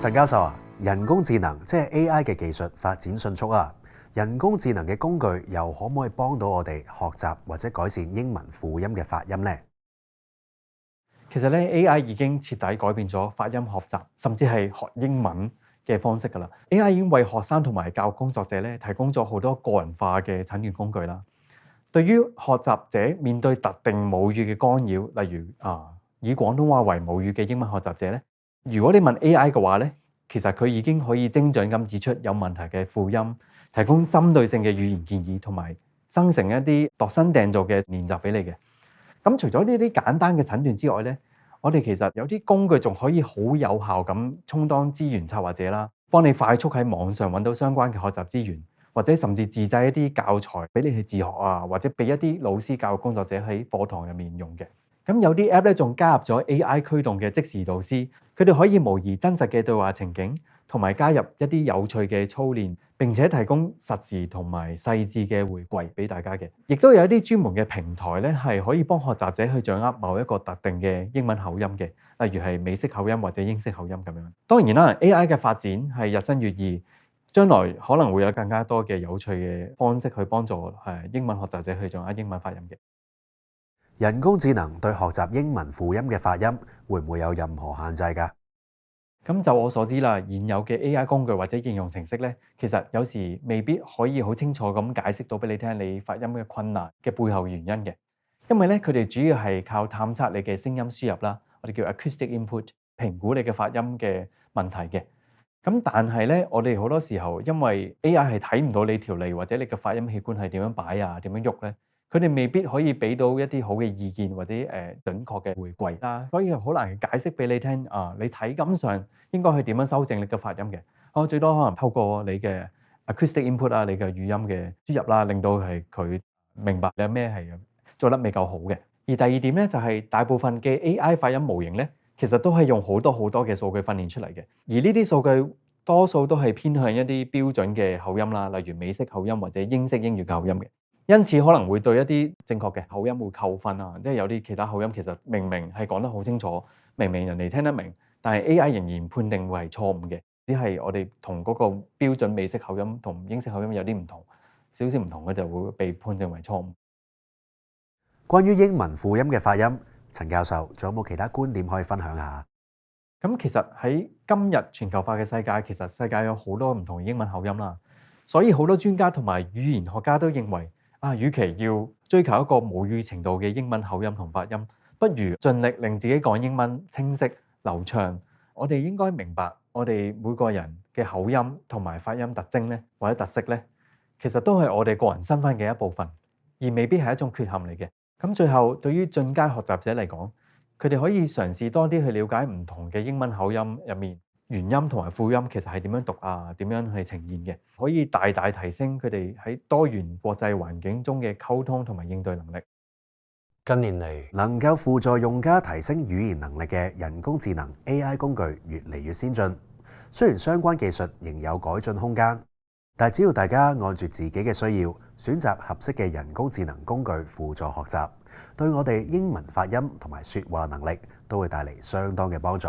陳教授啊，人工智能即係 AI 嘅技術發展迅速啊！人工智能嘅工具又可唔可以幫到我哋學習或者改善英文輔音嘅發音呢？其實咧 AI 已經徹底改變咗發音學習，甚至係學英文嘅方式㗎啦。AI 已經為學生同埋教育工作者咧提供咗好多個人化嘅診斷工具啦。對於學習者面對特定母語嘅干擾，例如以廣東話為母語嘅英文學習者咧，如果你問 AI 嘅話咧，其實佢已經可以精準咁指出有問題嘅輔音，提供針對性嘅語言建議，同埋生成一啲度身訂造嘅練習俾你嘅。咁除咗呢啲簡單嘅診斷之外咧，我哋其實有啲工具仲可以好有效咁充當資源策劃者啦，幫你快速喺網上揾到相關嘅學習資源，或者甚至自製一啲教材俾你去自學啊，或者俾一啲老師教育工作者喺課堂入面用嘅。咁有啲 app 咧仲加入咗 AI 驅動嘅即時導師，佢哋可以模擬真實嘅對話情景，同埋加入一啲有趣嘅操練，並且提供實時同埋細緻嘅回饋俾大家嘅。亦都有一啲專門嘅平台咧，係可以幫學習者去掌握某一個特定嘅英文口音嘅，例如係美式口音或者英式口音咁樣。當然啦 ，AI 嘅發展係日新月異，將來可能會有更加多嘅有趣嘅方式去幫助英文學習者去掌握英文發音嘅。人工智能對學習英文輔音嘅發音會唔會有任何限制㗎？咁就我所知啦，現有嘅 AI 工具或者應用程式咧，其實有時未必可以好清楚咁解釋到俾你聽你發音嘅困難嘅背後原因嘅，因為咧佢哋主要係靠探測你嘅聲音輸入啦，我哋叫 acoustic input， 評估你嘅發音嘅問題嘅。咁但係咧，我哋好多時候因為 AI 係睇唔到你條脷或者你嘅發音器官係點樣擺啊，點樣喐咧。佢哋未必可以俾到一啲好嘅意見或者準確嘅回饋啦，所以好難解釋俾你聽你體感上應該係點樣修正你嘅發音嘅。我最多可能透過你嘅 acoustic input 啊，你嘅語音嘅輸入啦，令到係佢明白你有咩係做得未夠好嘅。而第二點咧，就係大部分嘅 AI 發音模型咧，其實都係用好多嘅數據訓練出嚟嘅，而呢啲數據多數都係偏向一啲標準嘅口音啦，例如美式口音或者英式英語口音嘅。因此可能會對一啲正確嘅口音會扣分啊，即係有啲其他口音其實明明係講得好清楚，明明人哋聽得明，但係 AI 仍然判定會係錯誤嘅，只係我哋同嗰個標準美式口音同英式口音有啲唔同，少少唔同嘅就會被判定為錯誤。關於英文輔音嘅發音，陳教授仲有冇其他觀點可以分享下？咁其實喺今日全球化嘅世界，其實世界有好多唔同嘅英文口音啦，所以好多專家同埋語言學家都認為，與其要追求一個母語程度嘅英文口音同發音，不如盡力令自己講英文清晰流暢。我哋應該明白，我哋每個人嘅口音同埋發音特徵咧，或者特色咧，其實都係我哋個人身份嘅一部分，而未必係一種缺陷嚟嘅。咁最後，對於進階學習者嚟講，佢哋可以嘗試多啲去了解唔同嘅英文口音入面，元音同埋輔音其實係點樣讀啊？點樣去呈現嘅？可以大大提升佢哋喺多元國際環境中嘅溝通同埋應對能力。近年嚟，能夠輔助用家提升語言能力嘅人工智能 AI 工具越嚟越先進。雖然相關技術仍有改進空間，但只要大家按住自己嘅需要，選擇合適嘅人工智能工具輔助學習，對我哋英文發音同埋說話能力都會帶嚟相當嘅幫助。